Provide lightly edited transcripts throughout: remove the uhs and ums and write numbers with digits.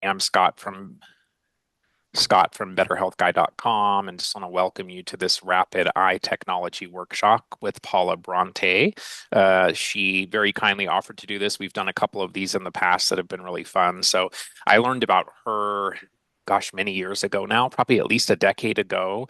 I'm Scott from BetterHealthGuy.com, and just want to welcome you to this rapid eye technology workshop with Paula Bronte. She very kindly offered to do this. We've done a couple of these in the past that have been really fun. So I learned about her, gosh, many years ago now, probably at least a decade ago.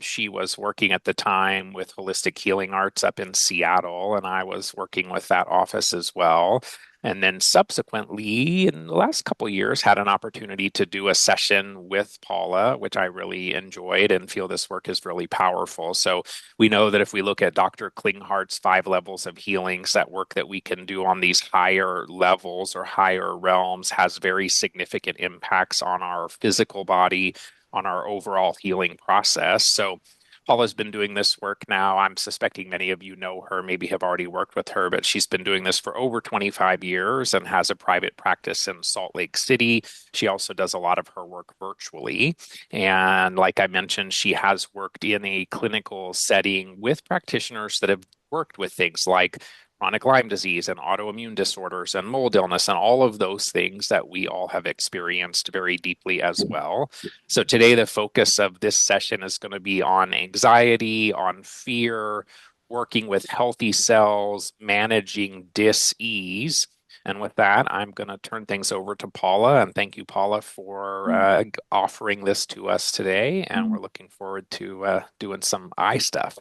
She was working at the time with Holistic Healing Arts up in Seattle, and I was working with that office as well. And then subsequently, in the last couple of years, had an opportunity to do a session with Paula, which I really enjoyed and feel this work is really powerful. So we know that if we look at Dr. Klinghart's 5 levels of healings, that work that we can do on these higher levels or higher realms has very significant impacts on our physical body, on our overall healing process. So Paula's been doing this work now. I'm suspecting many of you know her, maybe have already worked with her, but she's been doing this for over 25 years and has a private practice in Salt Lake City. She also does a lot of her work virtually. And like I mentioned, she has worked in a clinical setting with practitioners that have worked with things like chronic Lyme disease and autoimmune disorders and mold illness and all of those things that we all have experienced very deeply as well. So today, the focus of this session is going to be on anxiety, on fear, working with healthy cells, managing dis-ease. And with that, I'm going to turn things over to Paula. And thank you, Paula, for offering this to us today. And we're looking forward to doing some eye stuff.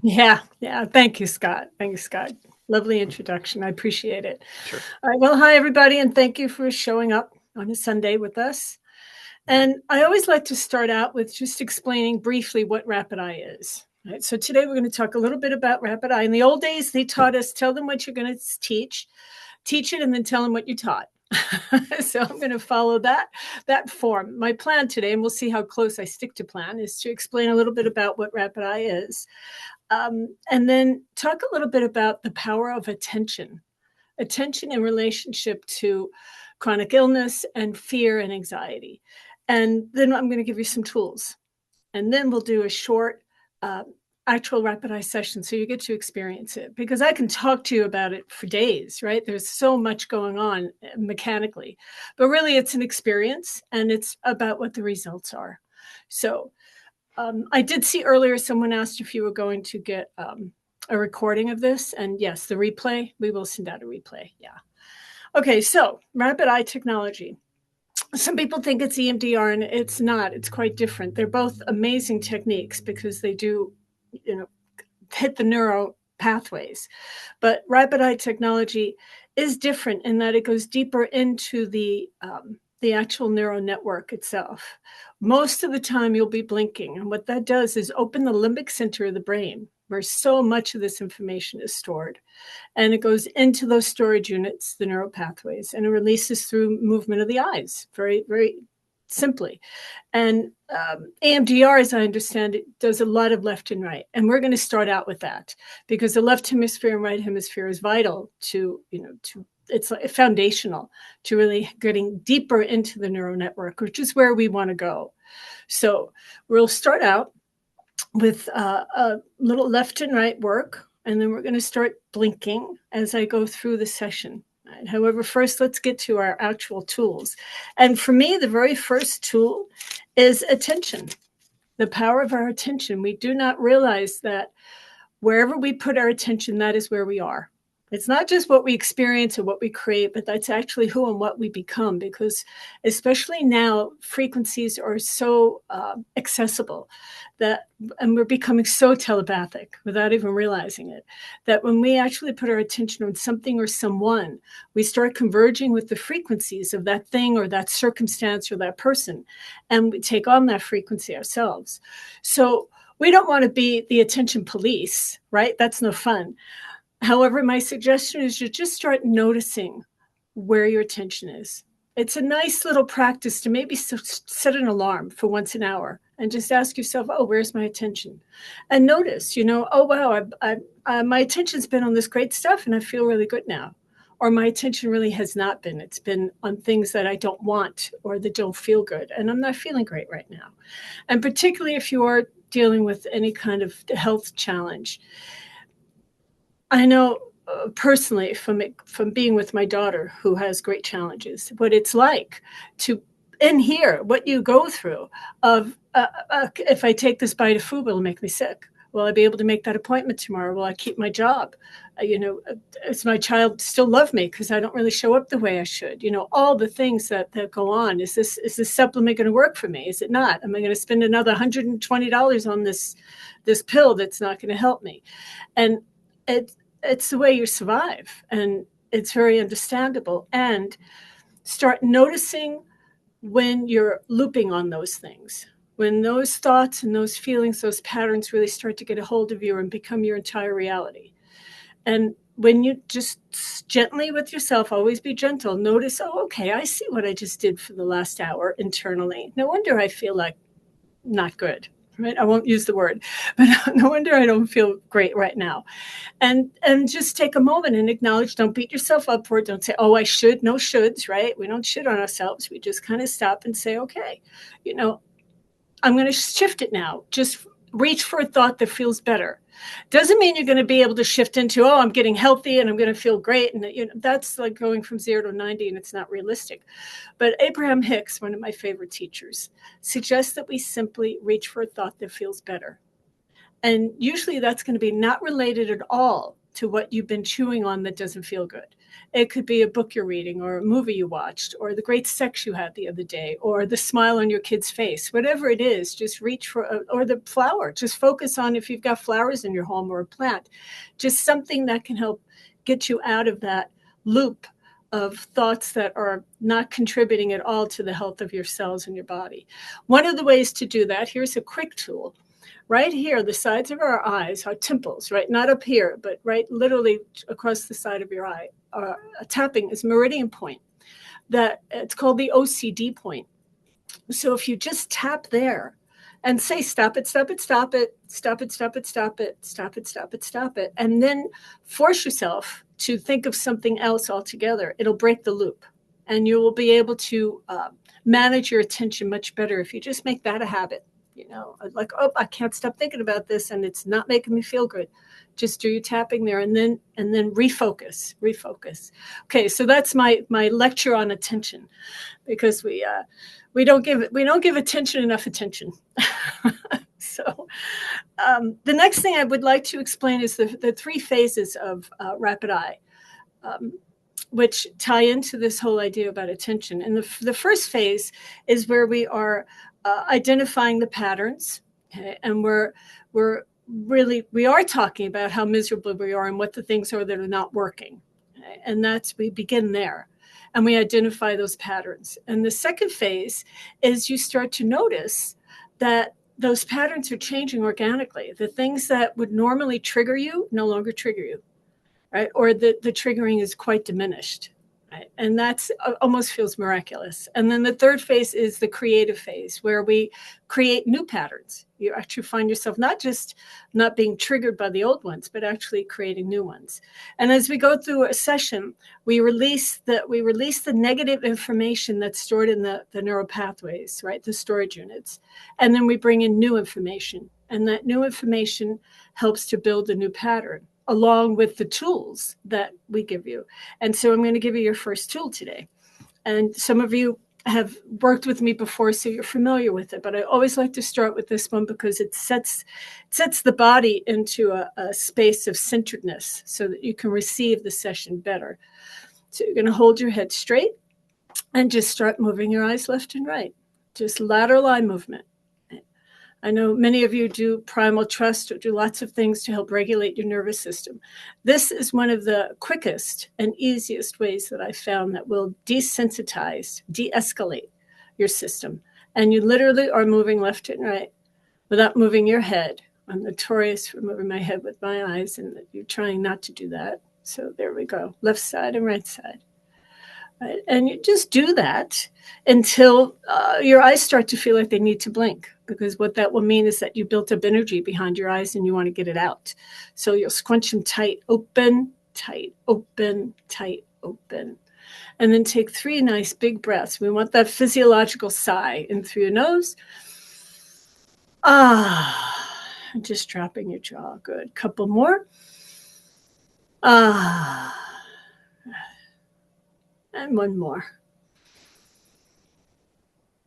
Yeah. Thank you, Scott. Thank you, Scott. Lovely introduction. I appreciate it. Sure. All right. Well, hi, everybody, and thank you for showing up on a Sunday with us. And I always like to start out with just explaining briefly what rapid eye is. Right? So today we're going to talk a little bit about rapid eye. In the old days, they taught us, tell them what you're going to teach it, and then tell them what you taught. So I'm going to follow that form. My plan today, and we'll see how close I stick to plan, is to explain a little bit about what rapid eye is. And then talk a little bit about the power of attention in relationship to chronic illness and fear and anxiety. And then I'm going to give you some tools. And then we'll do a short actual rapid eye session so you get to experience it. Because I can talk to you about it for days, right? There's so much going on mechanically. But really, it's an experience, and it's about what the results are. So I did see earlier someone asked if you were going to get a recording of this. And yes, the replay, we will send out a replay. Yeah. Okay, so rapid eye technology. Some people think it's EMDR, and it's not. It's quite different. They're both amazing techniques because they do, hit the neuro pathways. But rapid eye technology is different in that it goes deeper into the actual neural network itself. Most of the time you'll be blinking. And what that does is open the limbic center of the brain where so much of this information is stored. And it goes into those storage units, the neural pathways, and it releases through movement of the eyes, very, very simply. And EMDR, as I understand it, does a lot of left and right. And we're going to start out with that because the left hemisphere and right hemisphere is vital to it's like foundational to really getting deeper into the neural network, which is where we want to go. So we'll start out with a little left and right work, and then we're going to start blinking as I go through the session. Right? However, first, let's get to our actual tools. And for me, the very first tool is attention, the power of our attention. We do not realize that wherever we put our attention, that is where we are. It's not just what we experience or what we create, but that's actually who and what we become, because especially now, frequencies are so accessible and we're becoming so telepathic without even realizing it, that when we actually put our attention on something or someone, we start converging with the frequencies of that thing or that circumstance or that person, and we take on that frequency ourselves. So we don't want to be the attention police, right? That's no fun. However, my suggestion is you just start noticing where your attention is. It's a nice little practice to maybe set an alarm for once an hour and just ask yourself, oh, where's my attention? And notice, oh, wow, my attention's been on this great stuff and I feel really good now. Or my attention really has not been. It's been on things that I don't want or that don't feel good. And I'm not feeling great right now. And particularly if you are dealing with any kind of health challenge. I know personally from being with my daughter who has great challenges, what it's like to in here, what you go through of if I take this bite of food, will it make me sick? Will I be able to make that appointment tomorrow? Will I keep my job? Does my child still love me because I don't really show up the way I should? All the things that go on. Is this supplement going to work for me? Is it not? Am I going to spend another $120 on this pill that's not going to help me? And it's the way you survive, and it's very understandable. And start noticing when you're looping on those things, when those thoughts and those feelings, those patterns really start to get a hold of you and become your entire reality. And when you just gently with yourself, always be gentle, notice, oh, okay, I see what I just did for the last hour internally. No wonder I feel like not good, right? I won't use the word, but no wonder I don't feel great right now. And just take a moment and acknowledge. Don't beat yourself up for it. Don't say, oh, I should. No shoulds, right? We don't shit on ourselves. We just kind of stop and say, okay, I'm going to shift it now. Just reach for a thought that feels better. Doesn't mean you're going to be able to shift into, oh, I'm getting healthy and I'm going to feel great. And that's like going from 0 to 90, and it's not realistic. But Abraham Hicks, one of my favorite teachers, suggests that we simply reach for a thought that feels better. And usually that's going to be not related at all to what you've been chewing on that doesn't feel good. It could be a book you're reading, or a movie you watched, or the great sex you had the other day, or the smile on your kid's face. Whatever it is, just reach for, or the flower. Just focus on if you've got flowers in your home or a plant. Just something that can help get you out of that loop of thoughts that are not contributing at all to the health of your cells and your body. One of the ways to do that, here's a quick tool. Right here, the sides of our eyes, our temples, right? Not up here, but right literally across the side of your eye. Tapping is meridian point. That it's called the OCD point. So if you just tap there and say, stop it, stop it, stop it, stop it, stop it, stop it, stop it, stop it, stop it, and then force yourself to think of something else altogether, it'll break the loop. And you will be able to manage your attention much better if you just make that a habit. Like, oh, I can't stop thinking about this and it's not making me feel good. Just do your tapping there and then refocus. Okay, so that's my lecture on attention, because we don't give attention enough attention. So the next thing I would like to explain is the 3 phases of rapid eye, which tie into this whole idea about attention. And the first phase is where we are identifying the patterns, okay? And we are talking about how miserable we are and what the things are that are not working, okay? And we begin there, and we identify those patterns. And the second phase is you start to notice that those patterns are changing organically. The things that would normally trigger you no longer trigger you, right? Or the triggering is quite diminished. Right? And that's almost feels miraculous. And then the third phase is the creative phase, where we create new patterns. You actually find yourself not just not being triggered by the old ones, but actually creating new ones. And as we go through a session, we release the negative information that's stored in the neural pathways, right? The storage units. And then we bring in new information. And that new information helps to build a new pattern, along with the tools that we give you. And so I'm going to give you your first tool today. And some of you have worked with me before, so you're familiar with it. But I always like to start with this one because it sets the body into a space of centeredness so that you can receive the session better. So you're going to hold your head straight and just start moving your eyes left and right. Just lateral eye movement. I know many of you do primal trust or do lots of things to help regulate your nervous system. This is one of the quickest and easiest ways that I found that will desensitize, de-escalate your system. And you literally are moving left and right without moving your head. I'm notorious for moving my head with my eyes, and you're trying not to do that. So there we go, left side and right side. Right? And you just do that until your eyes start to feel like they need to blink, because what that will mean is that you built up energy behind your eyes and you want to get it out. So you'll scrunch them tight, open, tight, open, tight, open. And then take 3 nice big breaths. We want that physiological sigh in through your nose. And just dropping your jaw. Good. Couple more. Ah, and one more.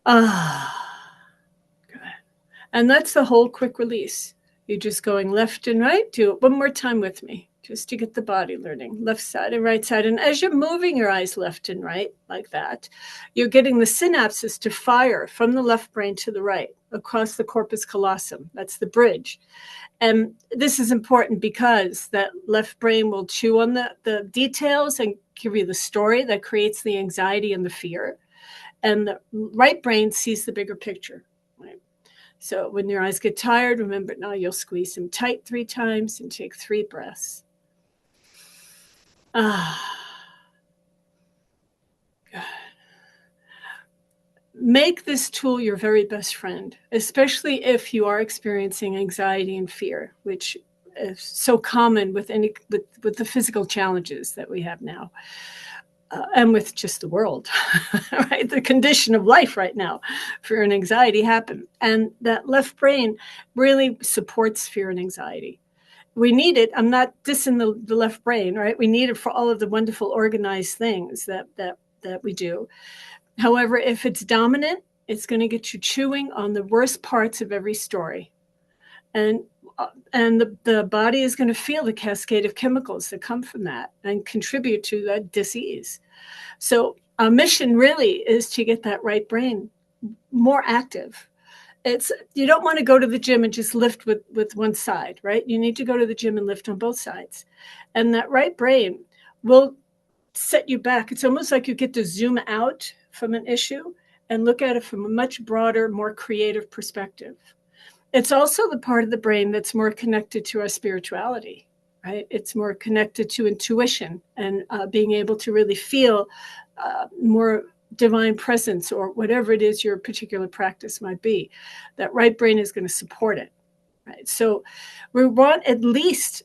Ah, good. And that's the whole quick release. You're just going left and right. Do it one more time with me, just to get the body learning. Left side and right side. And as you're moving your eyes left and right like that, you're getting the synapses to fire from the left brain to the right across the corpus callosum. That's the bridge. And this is important because that left brain will chew on the details and give you the story that creates the anxiety and the fear. And the right brain sees the bigger picture. Right? So when your eyes get tired, remember now you'll squeeze them tight 3 times and take 3 breaths. Make this tool your very best friend, especially if you are experiencing anxiety and fear, which is so common with the physical challenges that we have now. And with just the world, right? The condition of life right now, fear and anxiety happen. And that left brain really supports fear and anxiety. We need it. I'm not dissing the left brain, right? We need it for all of the wonderful organized things that we do. However, if it's dominant, it's going to get you chewing on the worst parts of every story. And the body is going to feel the cascade of chemicals that come from that and contribute to that disease. So our mission really is to get that right brain more active. You don't want to go to the gym and just lift with one side, right? You need to go to the gym and lift on both sides. And that right brain will set you back. It's almost like you get to zoom out from an issue and look at it from a much broader, more creative perspective. It's also the part of the brain that's more connected to our spirituality, right? It's more connected to intuition and being able to really feel more divine presence or whatever it is your particular practice might be. That right brain is going to support it, right? So we want at least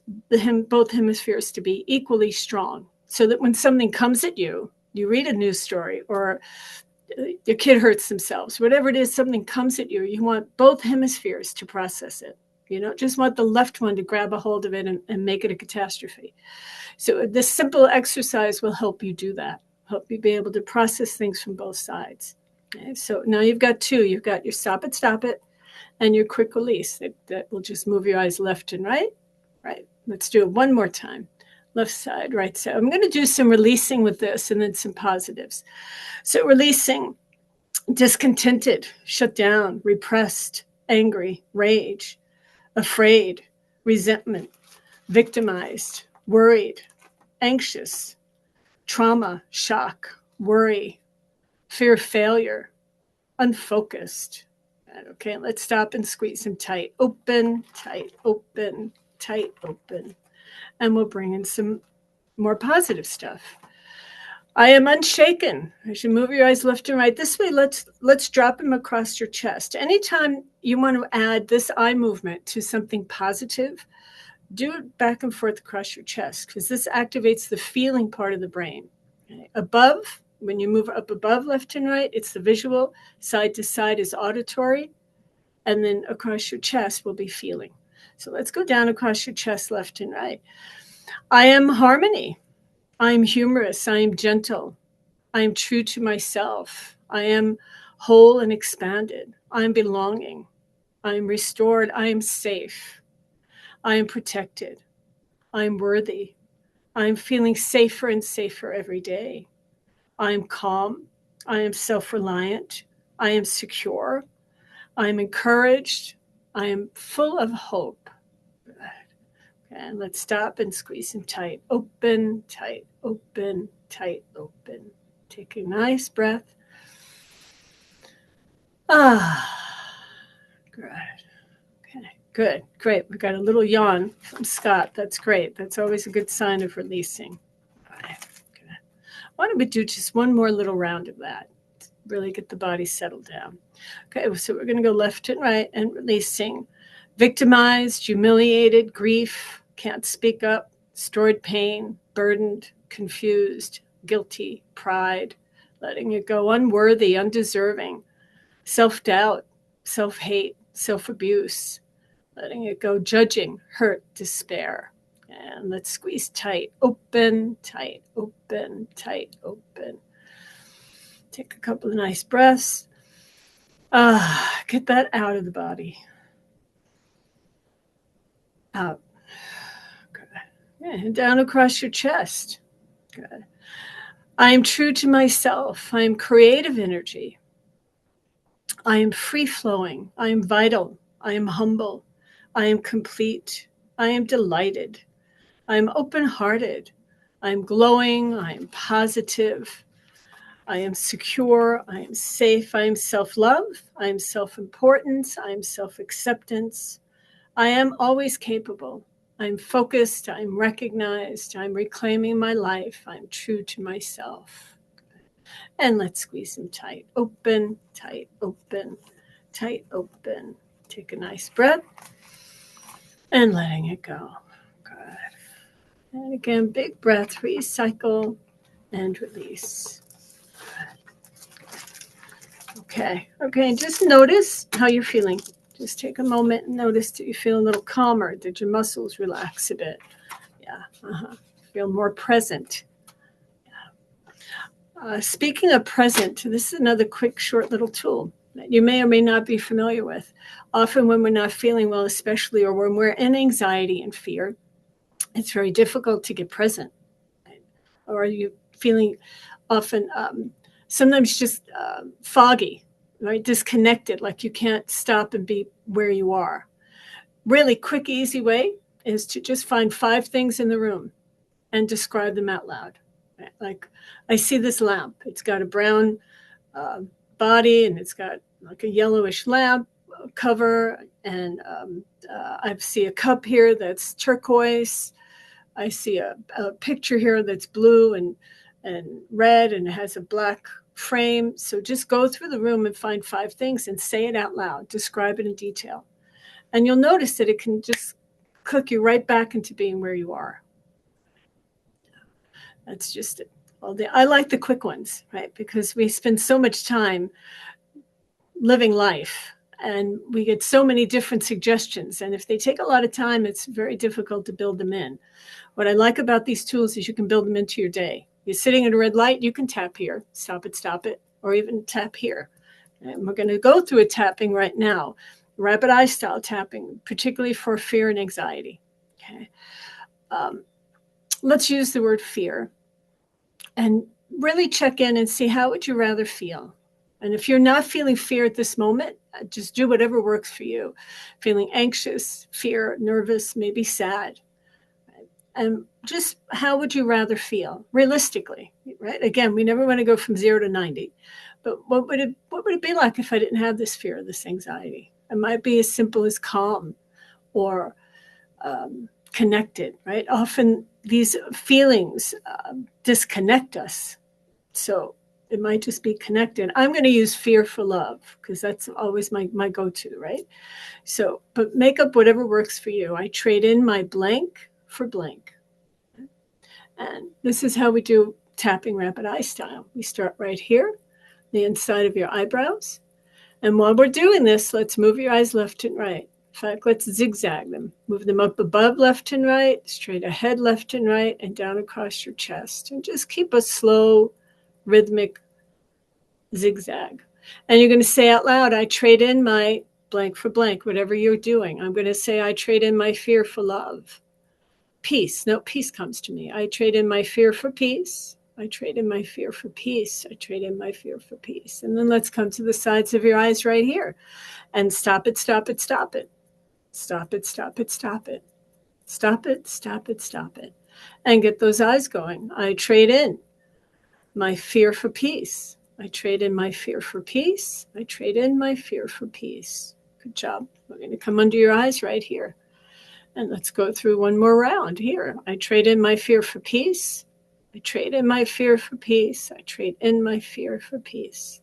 both hemispheres to be equally strong so that when something comes at you, you read a news story or your kid hurts themselves, whatever it is, something comes at you, you want both hemispheres to process it. You don't just want the left one to grab a hold of it and make it a catastrophe. So this simple exercise will help you do that, help you be able to process things from both sides. Okay? So now you've got 2. You've got your stop it, and your quick release. That will just move your eyes left and right. Right. Let's do it one more time. Left side, right side. I'm going to do some releasing with this and then some positives. So releasing discontented, shut down, repressed, angry, rage, afraid, resentment, victimized, worried, anxious, trauma, shock, worry, fear of failure, unfocused. Okay, let's stop and squeeze them tight. Open, tight, open, tight, open. And we'll bring in some more positive stuff. I am unshaken. As you move your eyes left and right, this way, let's drop them across your chest. Anytime you want to add this eye movement to something positive, do it back and forth across your chest because this activates the feeling part of the brain. Okay. Above, when you move up above left and right, it's the visual. Side to side is auditory. And then across your chest will be feeling. So let's go down across your chest left and right. I am harmony. I am humorous. I am gentle. I am true to myself. I am whole and expanded. I am belonging. I am restored. I am safe. I am protected. I am worthy. I am feeling safer and safer every day. I am calm. I am self-reliant. I am secure. I am encouraged. I am full of hope. And let's stop and squeeze them tight. Open, tight, open, tight, open. Take a nice breath. Good. Okay, good, great. We got a little yawn from Scott. That's great. That's always a good sign of releasing. Right. Good. Why don't we do just one more little round of that? Really get the body settled down. Okay, so we're going to go left and right and releasing. Victimized, humiliated, grief, can't speak up, stored pain, burdened, confused, guilty, pride, letting it go, unworthy, undeserving, self-doubt, self-hate, self-abuse, letting it go, judging, hurt, despair. And let's squeeze tight, open, tight, open, tight, open. Take a couple of nice breaths. Get that out of the body. Out. Good. And down across your chest. Good. I am true to myself. I am creative energy. I am free-flowing. I am vital. I am humble. I am complete. I am delighted. I am open-hearted. I am glowing. I am positive. I am secure. I am safe. I am self-love. I am self-importance. I am self-acceptance. I am always capable. I'm focused. I'm recognized. I'm reclaiming my life. I'm true to myself. And let's squeeze them tight. Open, tight, open, tight, open. Take a nice breath and letting it go. Good. And again, big breath, recycle and release. Okay. Okay. Just notice how you're feeling. Just take a moment and notice that you feel a little calmer. Did your muscles relax a bit? Yeah. Feel more present. Speaking of present, this is another quick, short little tool that you may or may not be familiar with. Often when we're not feeling well, especially, or when we're in anxiety and fear, it's very difficult to get present. Right? Or are you feeling often, sometimes just foggy, right? Disconnected, like you can't stop and be where you are. Really quick, easy way is to just find 5 things in the room and describe them out loud. Like, I see this lamp. It's got a brown body, and it's got like a yellowish lamp cover. And I see a cup here that's turquoise. I see a picture here that's blue and red, and it has a black frame. So just go through the room and find 5 things and say it out loud. Describe it in detail. And you'll notice that it can just click you right back into being where you are. That's just it. Well, I like the quick ones, right? Because we spend so much time living life and we get so many different suggestions. And if they take a lot of time, it's very difficult to build them in. What I like about these tools is you can build them into your day. You're sitting at a red light, you can tap here, stop it, or even tap here. And we're going to go through a tapping right now, rapid eye style tapping, particularly for fear and anxiety. Okay. Let's use the word fear. And really check in and see, how would you rather feel? And if you're not feeling fear at this moment, just do whatever works for you. Feeling anxious, fear, nervous, maybe sad. And just how would you rather feel realistically, right? Again, we never want to go from 0 to 90. But what would it be like if I didn't have this fear, this anxiety? It might be as simple as calm or connected, right? Often these feelings disconnect us. So it might just be connected. I'm going to use fear for love because that's always my go-to, right? So, but make up whatever works for you. I trade in my blank for blank. And this is how we do tapping rapid eye style. We start right here, the inside of your eyebrows. And while we're doing this, let's move your eyes left and right. In fact, let's zigzag them. Move them up above left and right, straight ahead left and right, and down across your chest. And just keep a slow, rhythmic zigzag. And you're going to say out loud, I trade in my blank for blank, whatever you're doing. I'm going to say, I trade in my fear for love. Peace. No, peace comes to me. I trade in my fear for peace. I trade in my fear for peace. I trade in my fear for peace. And then let's come to the sides of your eyes right here. And stop it, stop it, stop it. Stop it, stop it, stop it. Stop it, stop it, stop it. And get those eyes going. I trade in my fear for peace. I trade in my fear for peace. I trade in my fear for peace. Good job. We're going to come under your eyes right here. And let's go through one more round here. I trade in my fear for peace. I trade in my fear for peace. I trade in my fear for peace.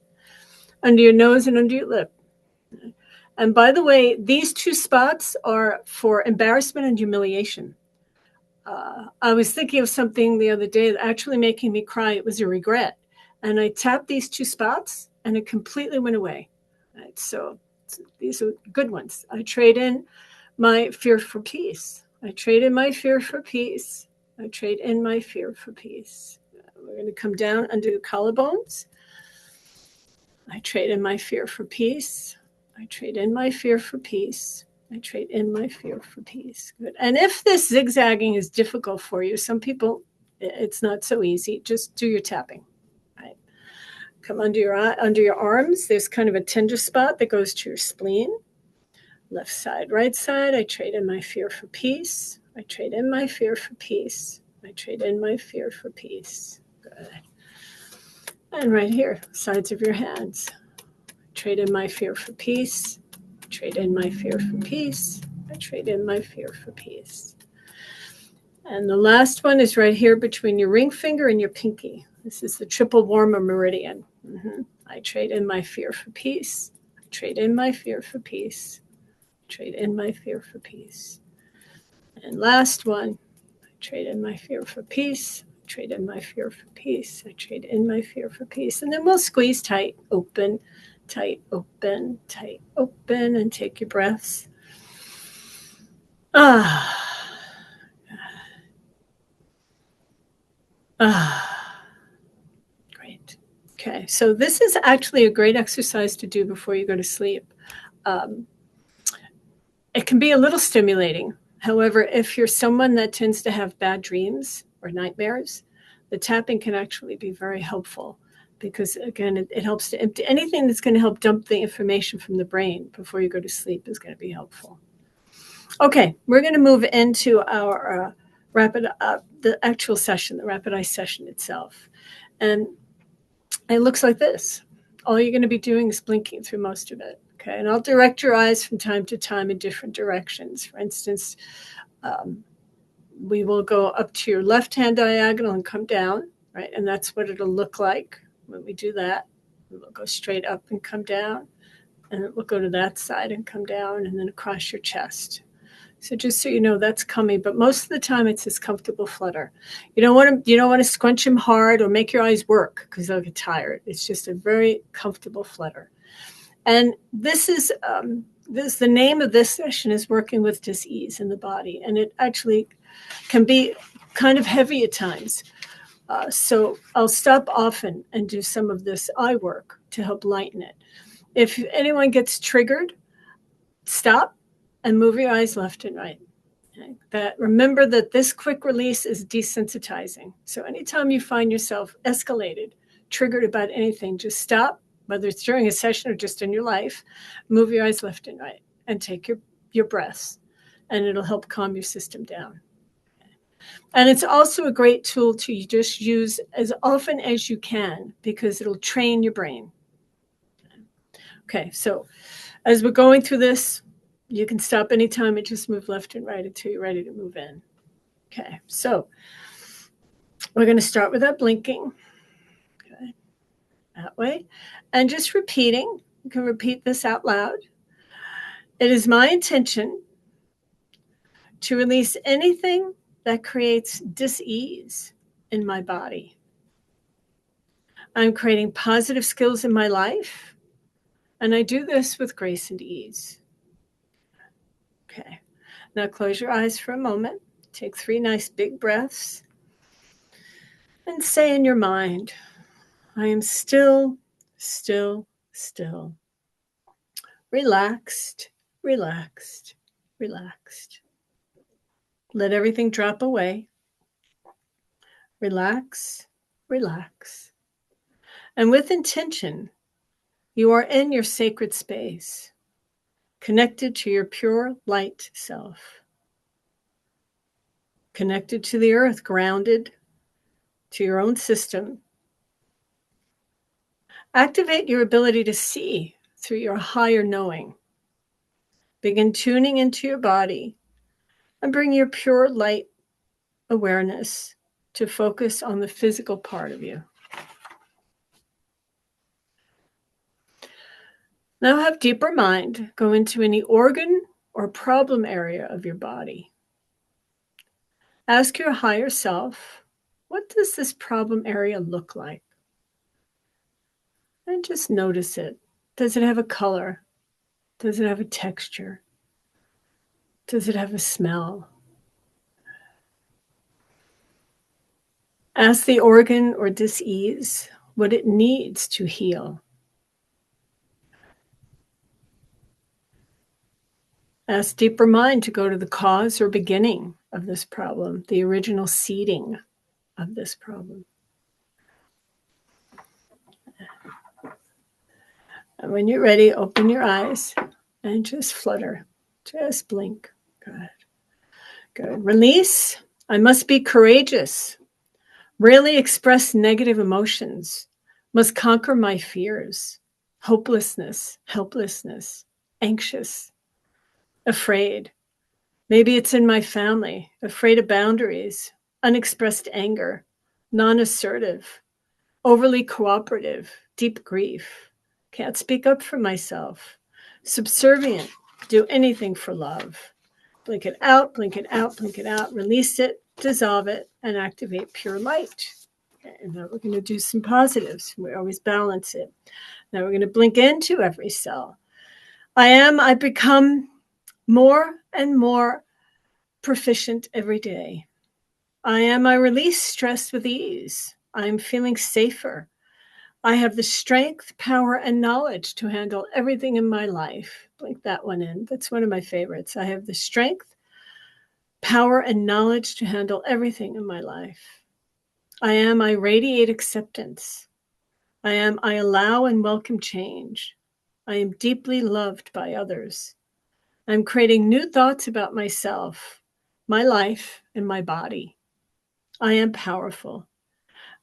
Under your nose and under your lip. And by the way, these 2 spots are for embarrassment and humiliation. I was thinking of something the other day that actually making me cry. It was a regret. And I tapped these 2 spots and it completely went away. Right, so these are good ones. I trade in my fear for peace. I trade in my fear for peace. I trade in my fear for peace. We're going to come down under the collarbones. I trade in my fear for peace. I trade in my fear for peace. I trade in my fear for peace. Good. And if this zigzagging is difficult for you, some people, it's not so easy. Just do your tapping. Right. Come under your arms. There's kind of a tender spot that goes to your spleen. Left side, right side. I trade in my fear for peace. I trade in my fear for peace. I trade in my fear for peace. Good. And right here, sides of your hands. Trade in my fear for peace. Trade in my fear for peace. I trade in my fear for peace. And the last one is right here between your ring finger and your pinky. This is the triple warmer meridian. I trade in my fear for peace. I trade in my fear for peace. I trade in my fear for peace. And last one, I trade in my fear for peace. I trade in my fear for peace. I trade in my fear for peace. And then we'll squeeze tight, open, tight, open, and take your breaths. Great. Okay, so this is actually a great exercise to do before you go to sleep. It can be a little stimulating. However, if you're someone that tends to have bad dreams or nightmares, the tapping can actually be very helpful because, again, it helps to empty anything that's going to help dump the information from the brain before you go to sleep is going to be helpful. Okay, we're going to move into our the actual session, the rapid eye session itself. And it looks like this. All you're going to be doing is blinking through most of it. Okay, and I'll direct your eyes from time to time in different directions. For instance, we will go up to your left-hand diagonal and come down, right? And that's what it'll look like when we do that. We'll go straight up and come down, and it will go to that side and come down, and then across your chest. So just so you know, that's coming. But most of the time, it's this comfortable flutter. You don't want to scrunch them hard or make your eyes work because they'll get tired. It's just a very comfortable flutter. And this is the name of this session is working with dis-ease in the body, and it actually can be kind of heavy at times. So I'll stop often and do some of this eye work to help lighten it. If anyone gets triggered, stop and move your eyes left and right. Okay? Remember that this quick release is desensitizing. So anytime you find yourself escalated, triggered about anything, just stop, whether it's during a session or just in your life, move your eyes left and right and take your breaths, and it'll help calm your system down. And it's also a great tool to just use as often as you can because it'll train your brain. Okay, so as we're going through this, you can stop anytime and just move left and right until you're ready to move in. Okay, so we're going to start with that blinking. Okay, that way. And just repeating. You can repeat this out loud. It is my intention to release anything that creates dis-ease in my body. I'm creating positive skills in my life, and I do this with grace and ease. Okay, now close your eyes for a moment. Take 3 nice big breaths and say in your mind, I am still, still, still. Relaxed, relaxed, relaxed. Let everything drop away. Relax, relax. And with intention, you are in your sacred space, connected to your pure light self, connected to the earth, grounded to your own system. Activate your ability to see through your higher knowing. Begin tuning into your body and bring your pure light awareness to focus on the physical part of you. Now have deeper mind go into any organ or problem area of your body. Ask your higher self, what does this problem area look like? And just notice it. Does it have a color? Does it have a texture? Does it have a smell? Ask the organ or dis-ease what it needs to heal. Ask deeper mind to go to the cause or beginning of this problem, the original seeding of this problem. And when you're ready, open your eyes and just flutter. Just blink. Good. Good. Release. I must be courageous. Rarely express negative emotions. Must conquer my fears. Hopelessness, helplessness, anxious, afraid. Maybe it's in my family, afraid of boundaries, unexpressed anger, non-assertive, overly cooperative, deep grief, can't speak up for myself, subservient, do anything for love. Blink it out, blink it out, blink it out, release it, dissolve it, and activate pure light. Okay, and now we're going to do some positives. We always balance it. Now we're going to blink into every cell. I become more and more proficient every day. I release stress with ease. I'm feeling safer. I have the strength, power, and knowledge to handle everything in my life. Blink that one in. That's one of my favorites. I have the strength, power, and knowledge to handle everything in my life. I radiate acceptance. I allow and welcome change. I am deeply loved by others. I'm creating new thoughts about myself, my life, and my body. I am powerful.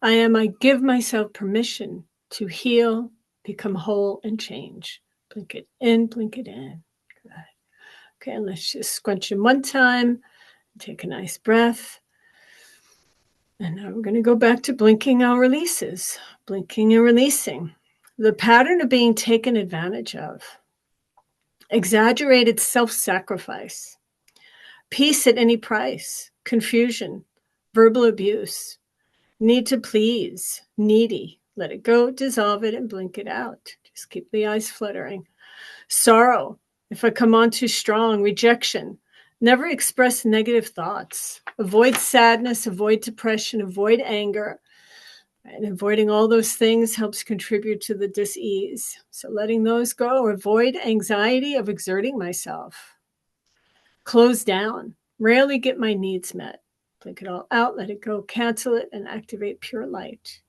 I give myself permission to heal, become whole, and change. Blink it in, blink it in. Good. Okay, and let's just scrunch in one time. Take a nice breath. And now we're going to go back to blinking our releases, blinking and releasing. The pattern of being taken advantage of, exaggerated self-sacrifice, peace at any price, confusion, verbal abuse, need to please, needy. Let it go, dissolve it, and blink it out. Just keep the eyes fluttering. Sorrow, if I come on too strong, rejection. Never express negative thoughts. Avoid sadness, avoid depression, avoid anger. And avoiding all those things helps contribute to the dis-ease. So letting those go. Avoid anxiety of exerting myself. Close down. Rarely get my needs met. Blink it all out, let it go, cancel it, and activate pure light.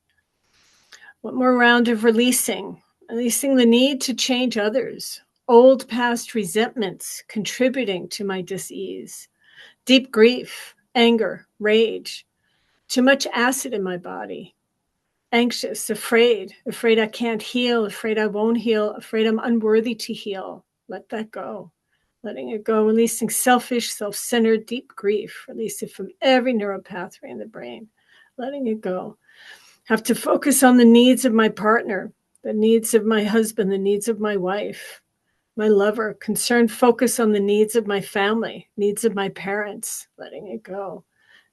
One more round of releasing the need to change others, old past resentments contributing to my dis-ease, deep grief, anger, rage, too much acid in my body, anxious, afraid I can't heal, afraid I won't heal, afraid I'm unworthy to heal. Let that go. Letting it go, releasing selfish, self-centered, deep grief, release it from every neural pathway in the brain, letting it go. Have to focus on the needs of my partner, the needs of my husband, the needs of my wife, my lover, concerned focus on the needs of my family, needs of my parents, letting it go,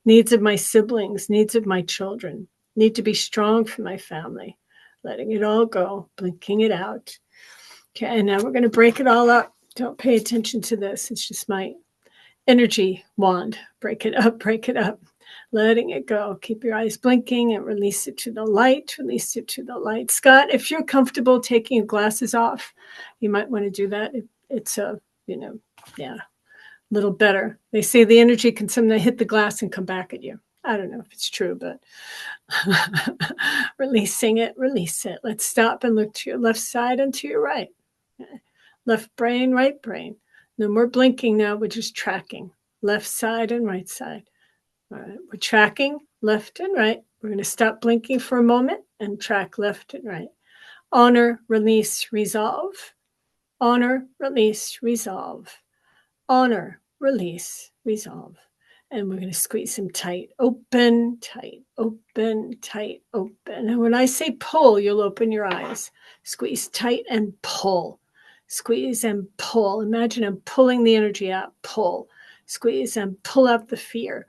needs of my siblings, needs of my children, need to be strong for my family, letting it all go, blinking it out. Okay, and now we're going to break it all up. Don't pay attention to this. It's just my energy wand. Break it up, letting it go. Keep your eyes blinking and release it to the light. Release it to the light. Scott, if you're comfortable taking your glasses off, you might want to do that. It's a, little better. They say the energy can sometimes hit the glass and come back at you. I don't know if it's true, but releasing it, release it. Let's stop and look to your left side and to your right. Left brain, right brain. No more blinking now. We're just tracking left side and right side. All right, we're tracking left and right. We're going to stop blinking for a moment and track left and right. Honor, release, resolve. Honor, release, resolve. Honor, release, resolve. And we're going to squeeze them tight. Open, tight, open, tight, open. And when I say pull, you'll open your eyes. Squeeze tight and pull. Squeeze and pull. Imagine I'm pulling the energy out. Pull. Squeeze and pull out the fear.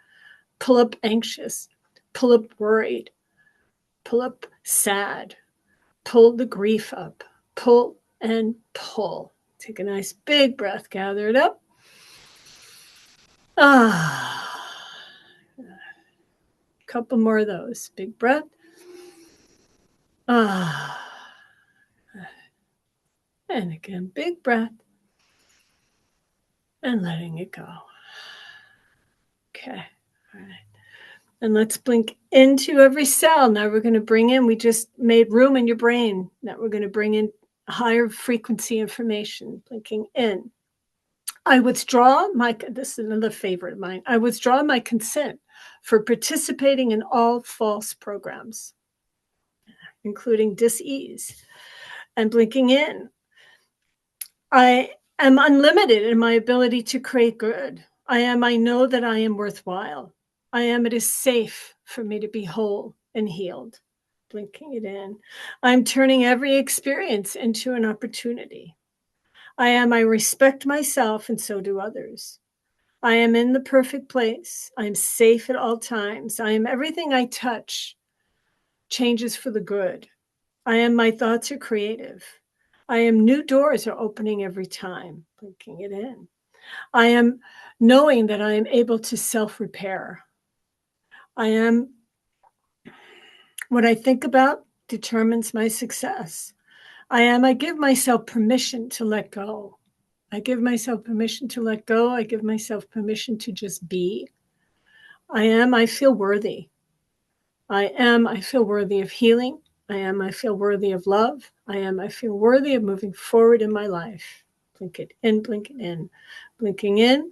Pull up anxious. Pull up worried. Pull up sad. Pull the grief up. Pull and pull. Take a nice big breath. Gather it up. couple more of those. Big breath. Ah. And again, big breath. And letting it go. Okay. All right. And let's blink into every cell. Now we're going to bring in, we just made room in your brain. Now we're going to bring in higher frequency information. Blinking in. I withdraw my, this is another favorite of mine. I withdraw my consent for participating in all false programs, including dis-ease. And blinking in. I am unlimited in my ability to create good. I know that I am worthwhile. It is safe for me to be whole and healed. Blinking it in. I'm turning every experience into an opportunity. I respect myself and so do others. I am in the perfect place. I am safe at all times. I am everything I touch changes for the good. My thoughts are creative. New doors are opening every time. Blinking it in. I am knowing that I am able to self-repair. What I think about determines my success. I give myself permission to let go. I give myself permission to let go. I give myself permission to just be. I feel worthy. I feel worthy of healing. I feel worthy of love. I feel worthy of moving forward in my life. Blink it in, blink it in. Blinking in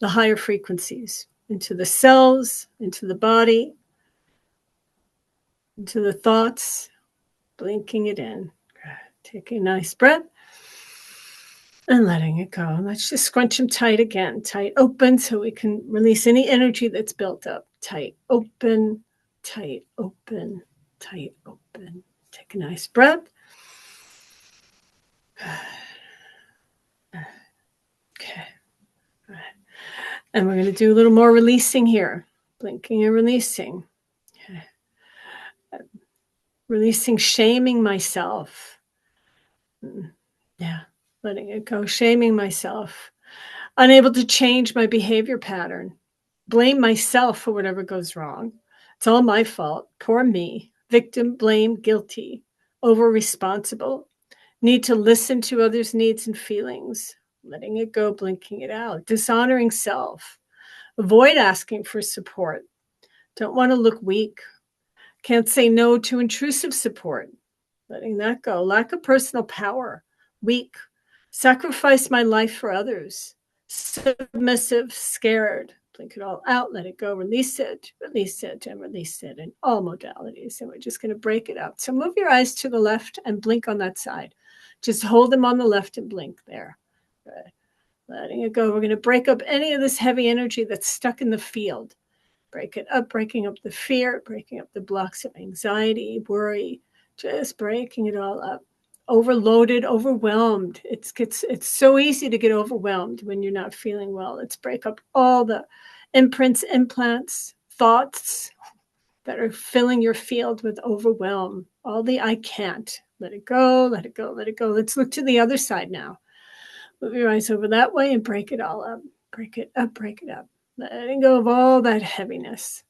the higher frequencies, into the cells, into the body, into the thoughts, blinking it in. Taking a nice breath and letting it go. Let's just scrunch them tight again. Tight open so we can release any energy that's built up. Tight open, tight open, tight open. Take a nice breath. Okay. All right. And we're going to do a little more releasing here. Blinking and releasing. Okay. Releasing, shaming myself. Yeah, letting it go. Shaming myself. Unable to change my behavior pattern. Blame myself for whatever goes wrong. It's all my fault. Poor me. Victim, blame, guilty. Over responsible. Need to listen to others' needs and feelings. Letting it go, blinking it out. Dishonoring self. Avoid asking for support. Don't want to look weak. Can't say no to intrusive support. Letting that go. Lack of personal power. Weak. Sacrifice my life for others. Submissive, scared. Blink it all out. Let it go. Release it, and release it in all modalities. And we're just going to break it up. So move your eyes to the left and blink on that side. Just hold them on the left and blink there. Good. Letting it go. We're going to break up any of this heavy energy that's stuck in the field. Break it up, breaking up the fear, breaking up the blocks of anxiety, worry, just breaking it all up. Overloaded, overwhelmed. It's so easy to get overwhelmed when you're not feeling well. Let's break up all the imprints, implants, thoughts that are filling your field with overwhelm. All the I can't. Let it go, let it go, let it go. Let's look to the other side now. Move your eyes over that way and break it all up. Break it up, break it up. Letting go of all that heaviness,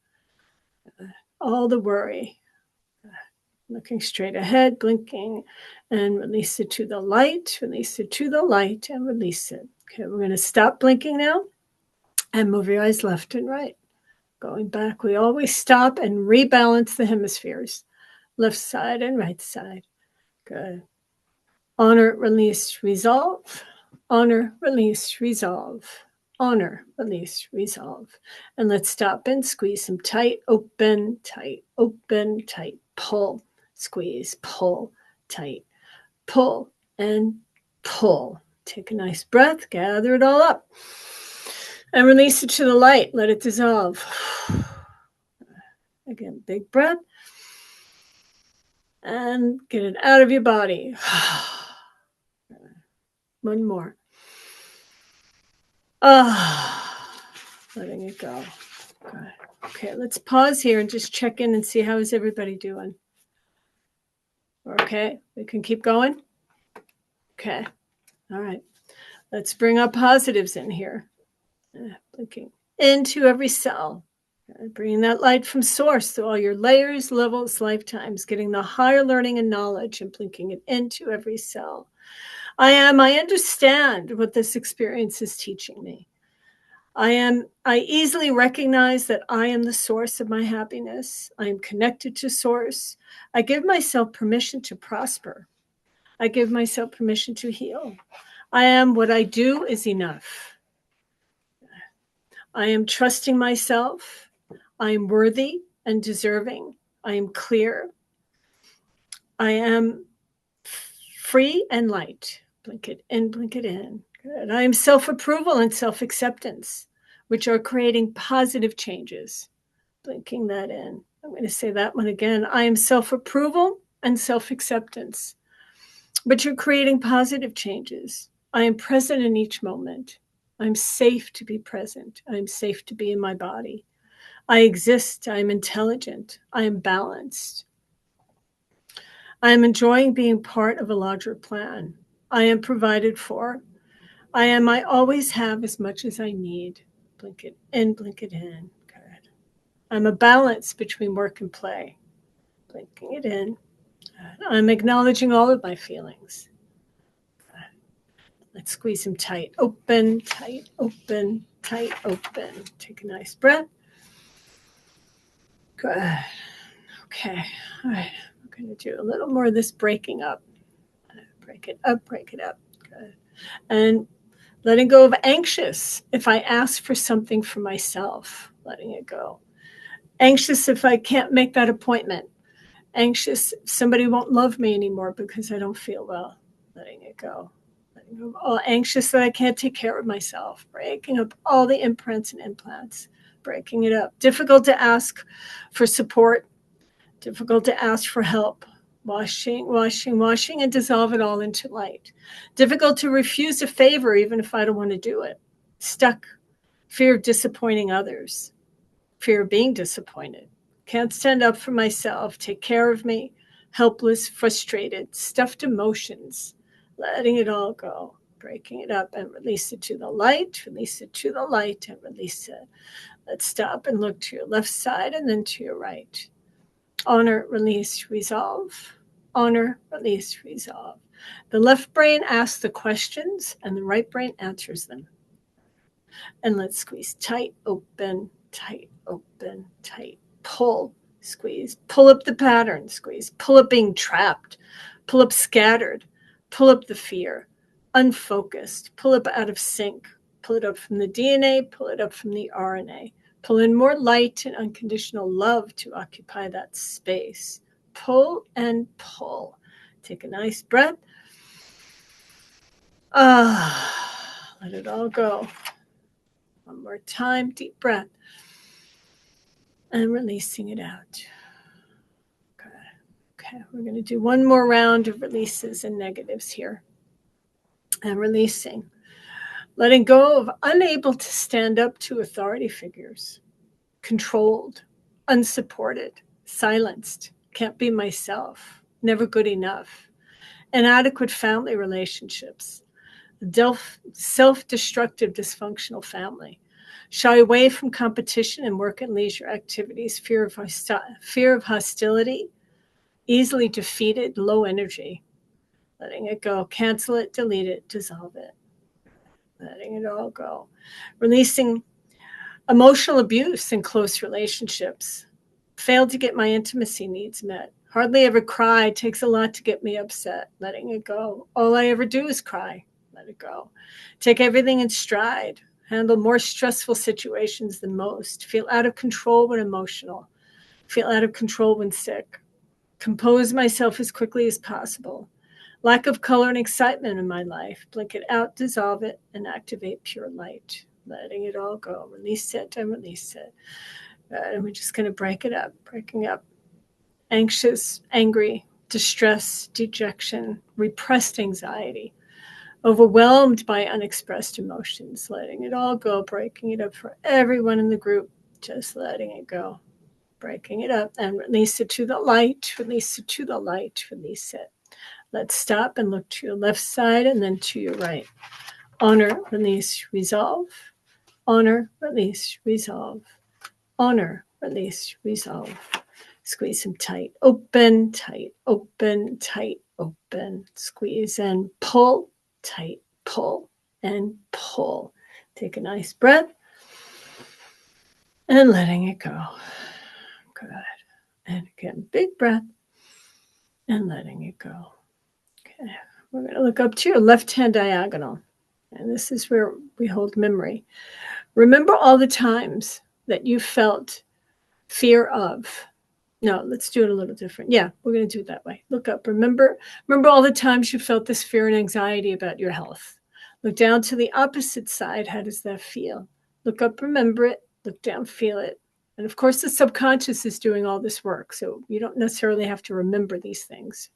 all the worry. Looking straight ahead, blinking, and release it to the light, release it to the light, and release it. Okay, we're going to stop blinking now and move your eyes left and right. Going back, we always stop and rebalance the hemispheres, left side and right side. Good. Honor, release, resolve. Honor, release, resolve. Honor, release, resolve. And let's stop and squeeze them tight, open, tight, pull, squeeze, pull, tight, pull, and pull. Take a nice breath, gather it all up, and release it to the light. Let it dissolve. Again, big breath. And get it out of your body. One more. Letting it go. Good. Okay, let's pause here and just check in and see how is everybody doing. Okay, we can keep going. Okay, all right. Let's bring our positives in here. Looking into every cell. Bringing that light from source through all your layers, levels, lifetimes, getting the higher learning and knowledge and blinking it into every cell. I understand what this experience is teaching me. I easily recognize that I am the source of my happiness. I am connected to source. I give myself permission to prosper. I give myself permission to heal. I am what I do is enough. I am trusting myself. I am worthy and deserving. I am clear. I am free and light. Blink it in, blink it in. Good. I am self-approval and self-acceptance, which are creating positive changes. Blinking that in. I'm going to say that one again. I am self-approval and self-acceptance, which are creating positive changes. I am present in each moment. I'm safe to be present. I'm safe to be in my body. I exist. I am intelligent. I am balanced. I am enjoying being part of a larger plan. I am provided for. I always have as much as I need. Blink it in, blink it in. Good. I'm a balance between work and play. Blinking it in. Good. I'm acknowledging all of my feelings. Good. Let's squeeze them tight. Open, tight, open, tight, open. Take a nice breath. Good. Okay. All right. We're going to do a little more of this breaking up. Break it up, break it up. Good. And letting go of anxious if I ask for something for myself, letting it go. Anxious if I can't make that appointment. Anxious if somebody won't love me anymore because I don't feel well, letting it go. Letting go. Oh, anxious that I can't take care of myself, breaking up all the imprints and implants, breaking it up. Difficult to ask for support, difficult to ask for help. Washing, washing, washing, and dissolve it all into light. Difficult to refuse a favor even if I don't want to do it. Stuck. Fear of disappointing others. Fear of being disappointed. Can't stand up for myself, take care of me. Helpless, frustrated, stuffed emotions. Letting it all go. Breaking it up and release it to the light. Release it to the light and release it. Let's stop and look to your left side and then to your right. Honor, release, resolve. Honor, release, resolve. The left brain asks the questions and the right brain answers them. And let's squeeze tight, open, tight, open, tight. Pull, squeeze. Pull up the pattern, squeeze. Pull up being trapped. Pull up scattered. Pull up the fear. Unfocused. Pull up out of sync. Pull it up from the DNA. Pull it up from the RNA. Pull in more light and unconditional love to occupy that space. Pull and pull. Take a nice breath. Let it all go. One more time, deep breath. And releasing it out. Okay, we're going to do one more round of releases and negatives here. And releasing. Letting go of unable to stand up to authority figures. Controlled, unsupported, silenced, can't be myself, never good enough, inadequate family relationships, self-destructive dysfunctional family, shy away from competition and work and leisure activities, fear of hostility, easily defeated, low energy, letting it go, cancel it, delete it, dissolve it, letting it all go, releasing emotional abuse in close relationships. Failed to get my intimacy needs met. Hardly ever cry. Takes a lot to get me upset. Letting it go. All I ever do is cry. Let it go. Take everything in stride. Handle more stressful situations than most. Feel out of control when emotional. Feel out of control when sick. Compose myself as quickly as possible. Lack of color and excitement in my life. Blink it out, dissolve it, and activate pure light. Letting it all go. Release it and release it. And we're just going to break it up, breaking up. Anxious, angry, distress, dejection, repressed anxiety, overwhelmed by unexpressed emotions, letting it all go, breaking it up for everyone in the group, just letting it go, breaking it up and release it to the light, release it to the light, release it. Let's stop and look to your left side and then to your right. Honor, release, resolve. Honor, release, resolve. honor, release, resolve. Squeeze them tight, open, tight, open, tight, open. Squeeze and pull, tight, pull, and pull. Take a nice breath and letting it go. Good. And again, big breath and letting it go. Okay. We're going to look up to your left hand diagonal. And this is where we hold memory. Remember all the times that you felt fear of. No, let's do it a little different. Yeah, we're going to do it that way. Look up. Remember all the times you felt this fear and anxiety about your health. Look down to the opposite side. How does that feel? Look up, remember it. Look down, feel it. And of course, the subconscious is doing all this work. So you don't necessarily have to remember these things.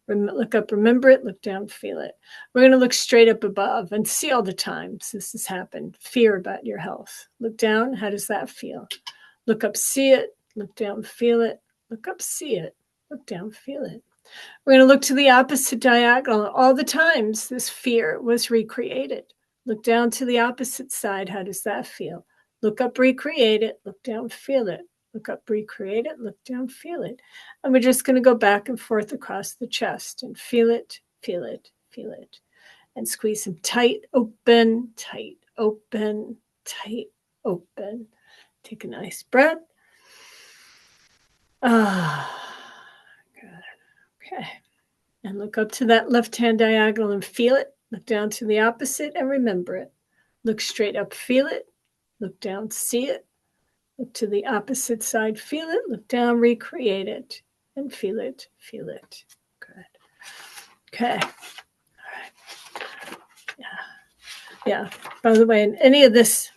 Look up, remember it. Look down, feel it. We're going to look straight up above and see all the times this has happened. Fear about your health. Look down. How does that feel? Look up, see it. Look down, feel it. Look up, see it. Look down, feel it. We're going to look to the opposite diagonal. All the times this fear was recreated. Look down to the opposite side. How does that feel? Look up, recreate it. Look down, feel it. Look up, recreate it. Look down, feel it. And we're just going to go back and forth across the chest and feel it, feel it, feel it. And squeeze them tight, open, tight, open, tight, open. Take a nice breath. Good. Okay. And look up to that left-hand diagonal and feel it. Look down to the opposite and remember it. Look straight up, feel it. Look down, see it. Look to the opposite side, feel it. Look down, recreate it. And feel it, feel it. Good. Okay. All right. Yeah. Yeah. By the way, in any of this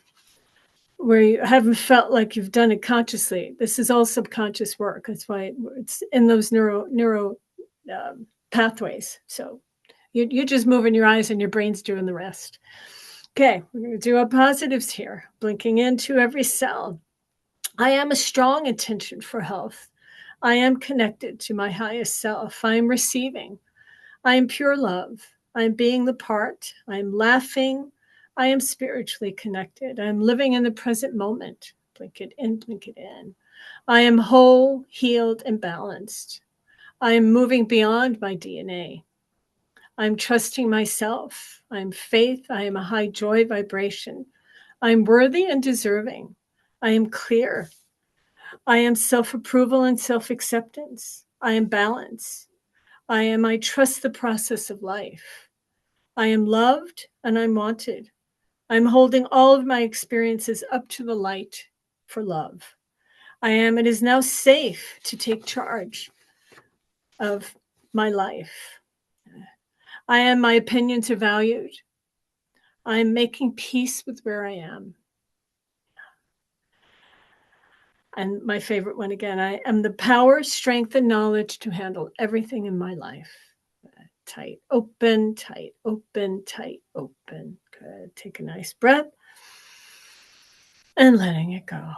where you haven't felt like you've done it consciously, this is all subconscious work. That's why it's in those neuro pathways. So you're just moving your eyes and your brain's doing the rest. Okay, we're going to do our positives here. Blinking into every cell. I am a strong intention for health. I am connected to my highest self. I am receiving. I am pure love. I am being the part. I am laughing. I am spiritually connected. I am living in the present moment. Blink it in, blink it in. I am whole, healed, and balanced. I am moving beyond my DNA. I'm trusting myself. I'm faith. I am a high joy vibration. I'm worthy and deserving. I am clear. I am self-approval and self-acceptance. I am balance. I trust the process of life. I am loved and I'm wanted. I'm holding all of my experiences up to the light for love. It is now safe to take charge of my life. My opinions are valued. I am making peace with where I am. And my favorite one again, I am the power, strength, and knowledge to handle everything in my life. Tight, open, tight, open, tight, open. Good. Take a nice breath and letting it go.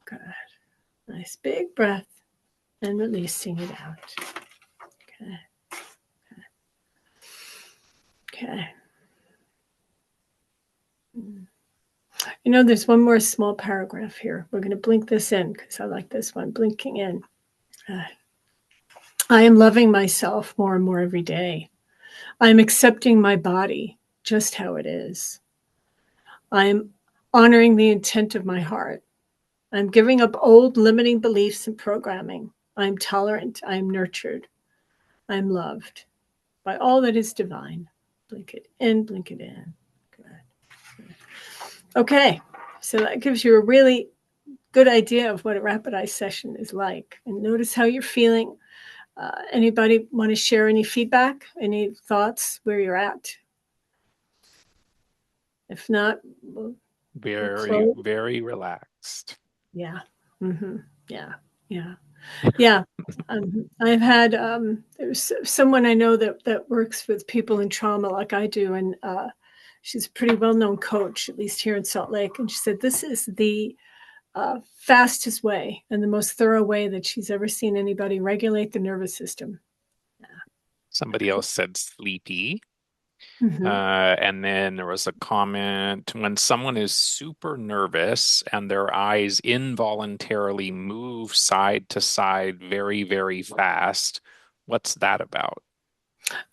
Good. Nice big breath and releasing it out. Okay. Okay. You know, there's one more small paragraph here. We're going to blink this in because I like this one, blinking in. I am loving myself more and more every day. I'm accepting my body just how it is. I'm honoring the intent of my heart. I'm giving up old limiting beliefs and programming. I'm tolerant. I'm nurtured. I'm loved by all that is divine. Blink it in, blink it in. Good. Okay, so that gives you a really good idea of what a rapid eye session is like. And notice how you're feeling. Anybody want to share any feedback, any thoughts where you're at? If not, we'll Very, very relaxed. Yeah. Mm-hmm. Yeah. Yeah. Yeah. I've had there's someone I know that works with people in trauma like I do, and she's a pretty well-known coach, at least here in Salt Lake. And she said this is the fastest way and the most thorough way that she's ever seen anybody regulate the nervous system. Yeah. Somebody else said sleepy. Mm-hmm. And then there was a comment when someone is super nervous and their eyes involuntarily move side to side very, very fast. What's that about?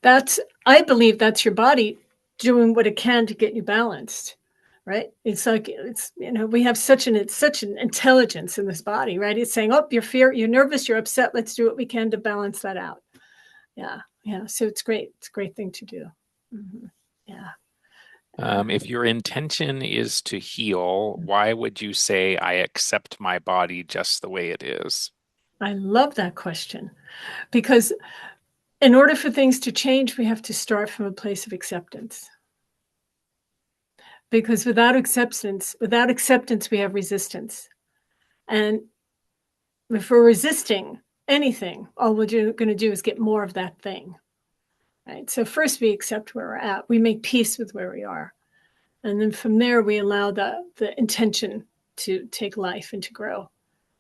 That's, I believe that's your body doing what it can to get you balanced, right? It's like, we have it's such an intelligence in this body, right? It's saying, oh, you're nervous, you're upset. Let's do what we can to balance that out. Yeah. Yeah. So it's great. It's a great thing to do. Mm-hmm. Yeah. If your intention is to heal, why would you say, I accept my body just the way it is? I love that question because in order for things to change, we have to start from a place of acceptance. Because without acceptance, we have resistance. And if we're resisting anything, all we're going to do is get more of that thing. Right. So first we accept where we're at. We make peace with where we are. And then from there, we allow the intention to take life and to grow.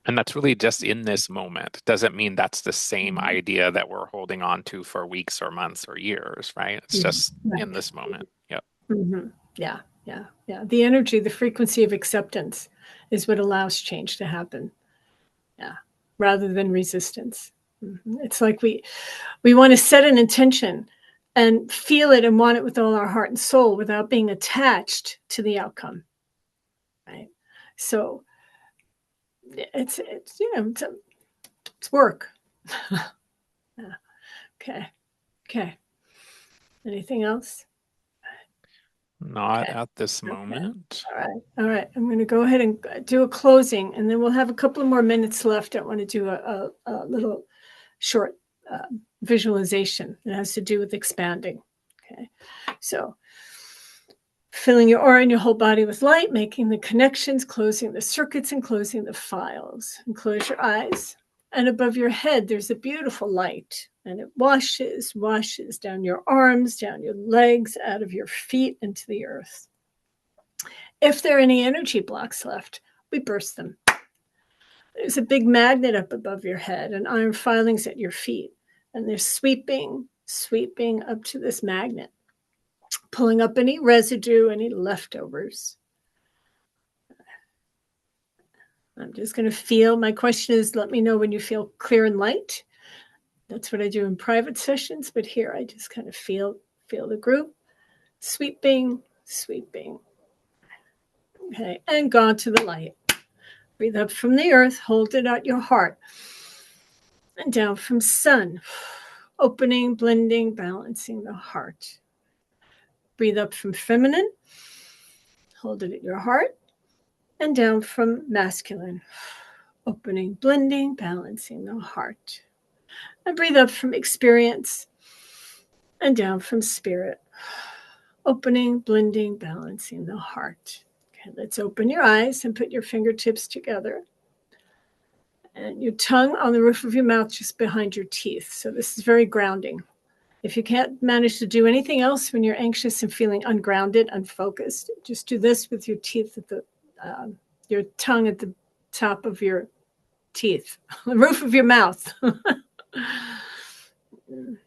And that's really just in this moment. Doesn't mean that's the same Mm-hmm. idea that we're holding on to for weeks or months or years, right? It's Yeah. just in Right. this moment. Yep. Mm-hmm. Yeah. Yeah. Yeah. The energy, the frequency of acceptance is what allows change to happen. Yeah. Rather than resistance. Mm-hmm. It's like we want to set an intention and feel it and want it with all our heart and soul without being attached to the outcome. Right. So it's work. Yeah. Okay. Okay. Anything else? Not Okay. at this Okay. moment. All right. All right. I'm going to go ahead and do a closing, and then we'll have a couple of more minutes left. I want to do a little short visualization. It has to do with expanding. Okay. So filling your aura and your whole body with light, making the connections, closing the circuits, and closing the files. And close your eyes. And above your head, there's a beautiful light. And it washes down your arms, down your legs, out of your feet into the earth. If there are any energy blocks left, we burst them. There's a big magnet up above your head and iron filings at your feet. And they're sweeping up to this magnet, pulling up any residue, any leftovers. I'm just going to feel. My question is, let me know when you feel clear and light. That's what I do in private sessions, but here I just kind of feel the group sweeping. Okay, and gone to the light. Breathe up from the earth, hold it at your heart, and down from sun, opening, blending, balancing the heart. Breathe up from feminine, hold it at your heart, and down from masculine, opening, blending, balancing the heart. And breathe up from experience and down from spirit, opening, blending, balancing the heart. Okay, let's open your eyes and put your fingertips together and your tongue on the roof of your mouth just behind your teeth. So this is very grounding. If you can't manage to do anything else when you're anxious and feeling ungrounded, unfocused, just do this with your teeth at your tongue at the top of your teeth, the roof of your mouth. And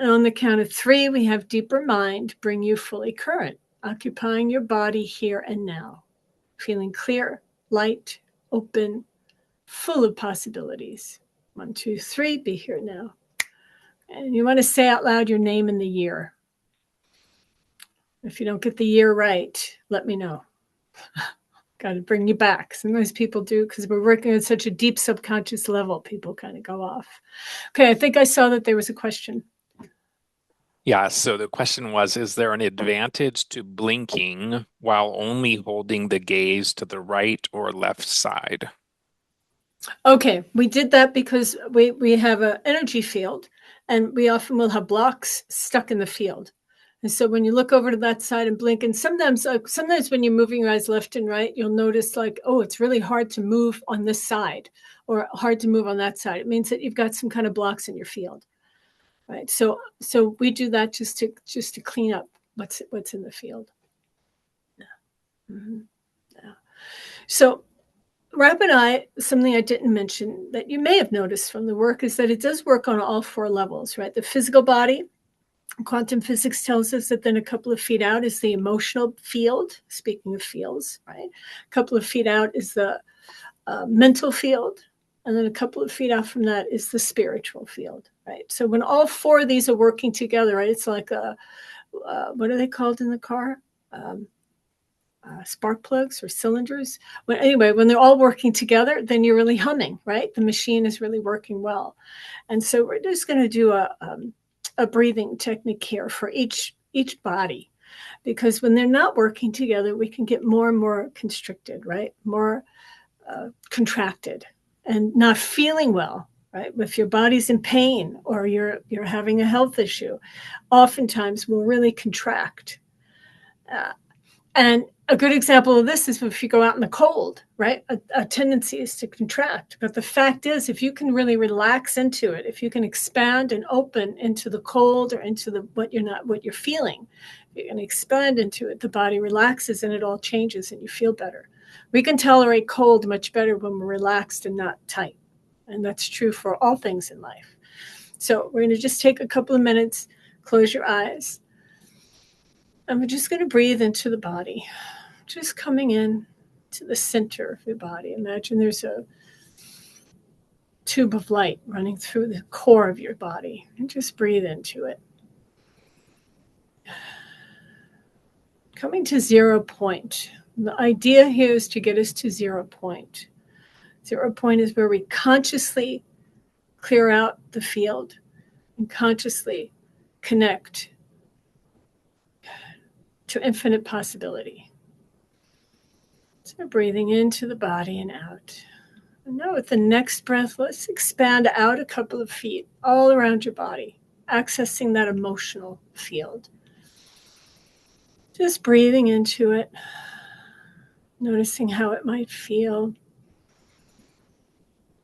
on the count of 3, we have deeper mind, bring you fully current, occupying your body here and now, feeling clear, light, open, full of possibilities. 1, 2, 3, be here now. And you want to say out loud your name and the year. If you don't get the year right, let me know. Got to bring you back. Sometimes people do because we're working at such a deep subconscious level. People kind of go off. Okay, I think I saw that there was a question. Yeah, so the question was, is there an advantage to blinking while only holding the gaze to the right or left side? Okay, we did that because we have an energy field, and we often will have blocks stuck in the field. And so when you look over to that side and blink, and sometimes when you're moving your eyes left and right, you'll notice like, oh, it's really hard to move on this side or hard to move on that side. It means that you've got some kind of blocks in your field, right? So we do that just to clean up what's in the field. Yeah. Mm-hmm. Yeah. So rapid eye, something I didn't mention that you may have noticed from the work is that it does work on all 4 levels, right? The physical body, Quantum physics tells us that then a couple of feet out is the emotional field. Speaking of fields, right? A couple of feet out is the mental field. And then a couple of feet out from that is the spiritual field, right? So when all four of these are working together, right, it's like what are they called in the car? Spark plugs or cylinders. Anyway, when they're all working together, then you're really humming, right? The machine is really working well. And so we're just going to do a breathing technique here for each body, because when they're not working together, we can get more and more constricted, right? More contracted and not feeling well, right? If your body's in pain or you're having a health issue, oftentimes we'll really contract. And a good example of this is if you go out in the cold, right? A tendency is to contract. But the fact is, if you can really relax into it, if you can expand and open into the cold or into what you're feeling, you can expand into it, the body relaxes and it all changes and you feel better. We can tolerate cold much better when we're relaxed and not tight. And that's true for all things in life. So we're going to just take a couple of minutes, close your eyes, and we're just going to breathe into the body, just coming in to the center of your body. Imagine there's a tube of light running through the core of your body, and just breathe into it. Coming to 0 point. The idea here is to get us to 0 point. 0 point is where we consciously clear out the field and consciously connect to infinite possibility. So breathing into the body and out. And now with the next breath, let's expand out a couple of feet all around your body, accessing that emotional field. Just breathing into it, noticing how it might feel.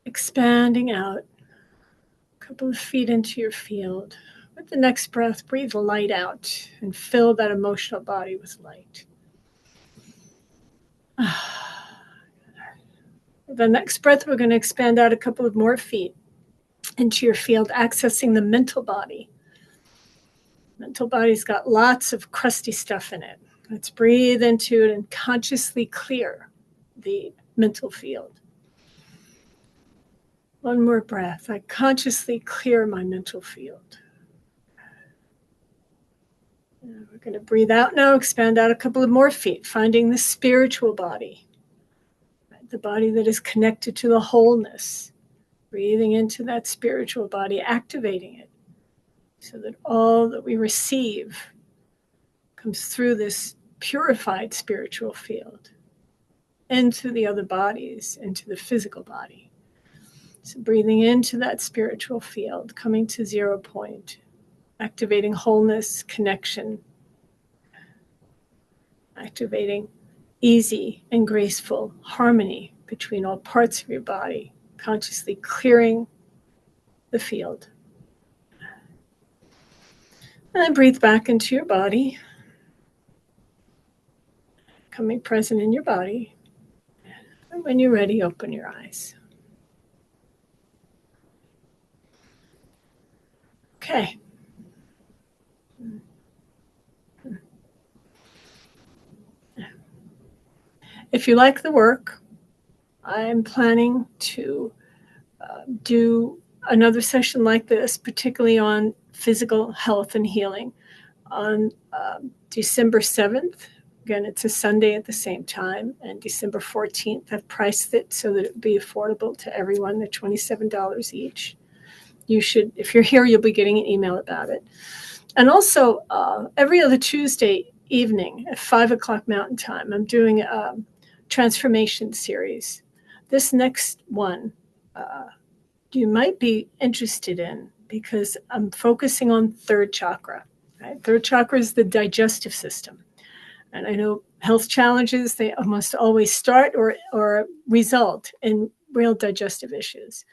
Expanding out a couple of feet into your field. With the next breath, breathe light out and fill that emotional body with light. The next breath, we're going to expand out a couple of more feet into your field, accessing the mental body. Mental body's got lots of crusty stuff in it. Let's breathe into it and consciously clear the mental field. One more breath. I consciously clear my mental field. And we're going to breathe out now, expand out a couple of more feet, finding the spiritual body, the body that is connected to the wholeness. Breathing into that spiritual body, activating it so that all that we receive comes through this purified spiritual field into the other bodies, into the physical body. So breathing into that spiritual field, coming to 0 point, activating wholeness, connection, activating easy and graceful harmony between all parts of your body, consciously clearing the field. And then breathe back into your body, coming present in your body. And when you're ready, open your eyes. Okay. If you like the work, I'm planning to do another session like this, particularly on physical health and healing, on December 7th. Again, it's a Sunday at the same time. And December 14th, I've priced it so that it would be affordable to everyone. They're $27 each. You should, if you're here, you'll be getting an email about it. And also, every other Tuesday evening at 5 o'clock Mountain Time, I'm doing a transformation series. This next one, you might be interested in, because I'm focusing on third chakra. Right? Third chakra is the digestive system. And I know health challenges, they almost always start or result in real digestive issues.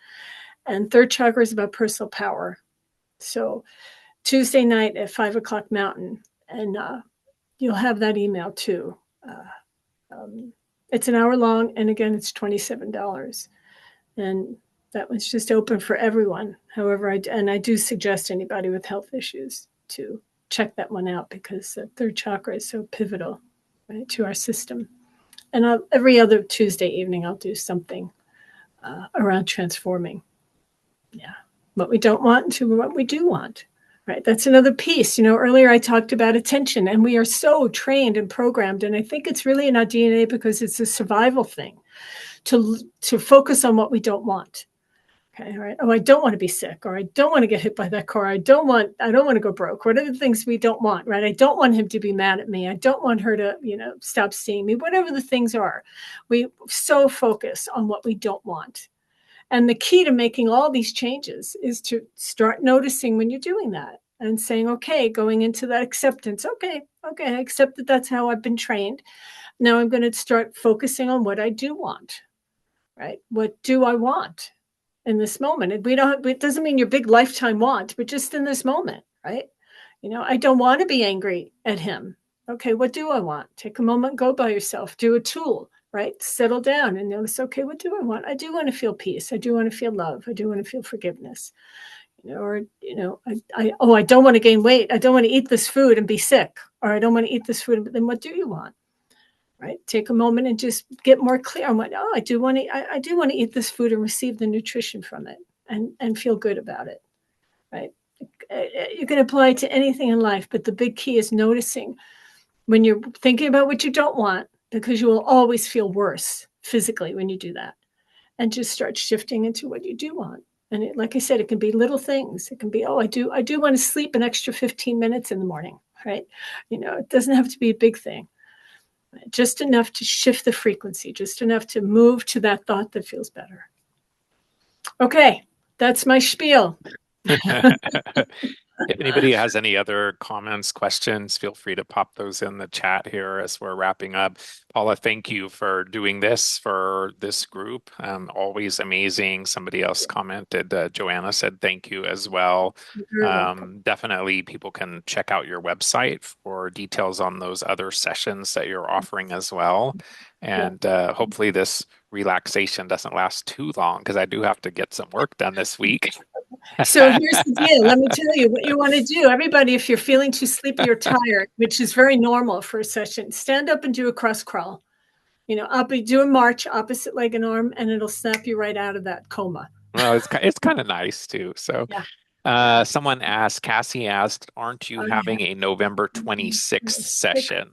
And third chakra is about personal power. So Tuesday night at 5 o'clock Mountain, and you'll have that email too. It's an hour long, and again, it's $27. And that one's just open for everyone. However, I do suggest anybody with health issues to check that one out because the third chakra is so pivotal, right, to our system. And every other Tuesday evening, I'll do something around transforming, yeah, what we don't want to what we do want. Right. That's another piece. Earlier I talked about attention, and we are so trained and programmed. And I think it's really in our DNA because it's a survival thing to focus on what we don't want. Okay. All right. Oh, I don't want to be sick, or I don't want to get hit by that car. I don't want to go broke. What are the things we don't want? Right. I don't want him to be mad at me. I don't want her to, stop seeing me. Whatever the things are, we so focus on what we don't want. And the key to making all these changes is to start noticing when you're doing that and saying, okay, going into that acceptance. Okay, I accept that that's how I've been trained. Now I'm going to start focusing on what I do want, right? What do I want in this moment? It doesn't mean your big lifetime want, but just in this moment, right? I don't want to be angry at him. Okay, what do I want? Take a moment, go by yourself, do a tool, right? Settle down and notice, okay, what do I want? I do want to feel peace. I do want to feel love. I do want to feel forgiveness. I don't want to gain weight. I don't want to eat this food and be sick, or I don't want to eat this food. But then what do you want? Right? Take a moment and just get more clear on what, I do want to eat this food and receive the nutrition from it and feel good about it. Right? You can apply it to anything in life, but the big key is noticing when you're thinking about what you don't want, because you will always feel worse physically when you do that, and just start shifting into what you do want. And like I said, it can be little things. It can be, I do want to sleep an extra 15 minutes in the morning, right? It doesn't have to be a big thing, just enough to shift the frequency, just enough to move to that thought that feels better. Okay, that's my spiel. If anybody has any other comments, questions, feel free to pop those in the chat here as we're wrapping up. Paula, thank you for doing this for this group. Always amazing. Somebody else commented, Joanna said thank you as well. You're welcome. Definitely people can check out your website for details on those other sessions that you're offering as well. Yeah. And hopefully this relaxation doesn't last too long because I do have to get some work done this week. So here's the deal. Let me tell you what you want to do. Everybody, if you're feeling too sleepy or tired, which is very normal for a session, stand up and do a cross crawl. Do a march, opposite leg and arm, and it'll snap you right out of that coma. Well, it's kind of nice too. So, Yeah. someone asked, Cassie asked, aren't you having a November 26th session?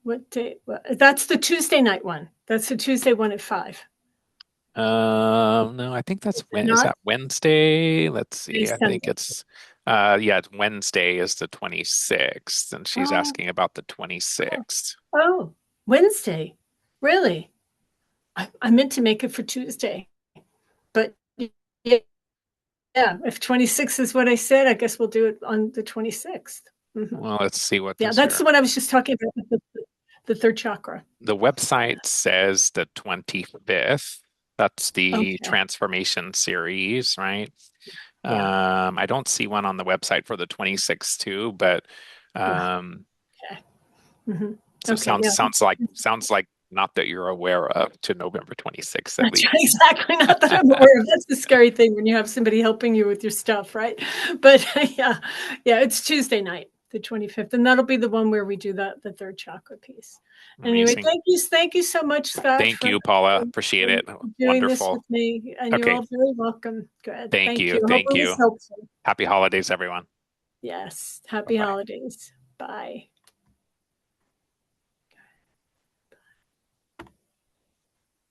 What day? That's the Tuesday night one. That's the Tuesday one at 5. No, I think that's Is it when is not? that Wednesday? Let's see. Today's I think Sunday. it's yeah, it's Wednesday is the 26th, and she's Oh, asking about the 26th. oh, Wednesday. Really? I meant to make it for Tuesday, but yeah, if 26 is what I said, I guess we'll do it on the 26th. Well, let's see what Yeah, this that's here. the one I was just talking about, the third chakra. The website says the 25th. That's the Okay. transformation series, right? Yeah. I don't see one on the website for the 26th too, but Yeah. um, Okay. hmm so Okay. Yeah. sounds like not that you're aware of to November 26th at That's right, least. exactly. Not that I'm aware of. That's the scary thing when you have somebody helping you with your stuff, right? But yeah, it's Tuesday night, the 25th, and that'll be the one where we do the third chakra piece. Anyway, Amazing. thank you so much, Scott, Thank you, Paula. Appreciate for it. doing this Wonderful. with me, and you're Okay. all very welcome. Good. Thank Thank you. you. Hope Thank it was you. helpful. Happy holidays, everyone. Yes. Happy Bye-bye. holidays. Bye.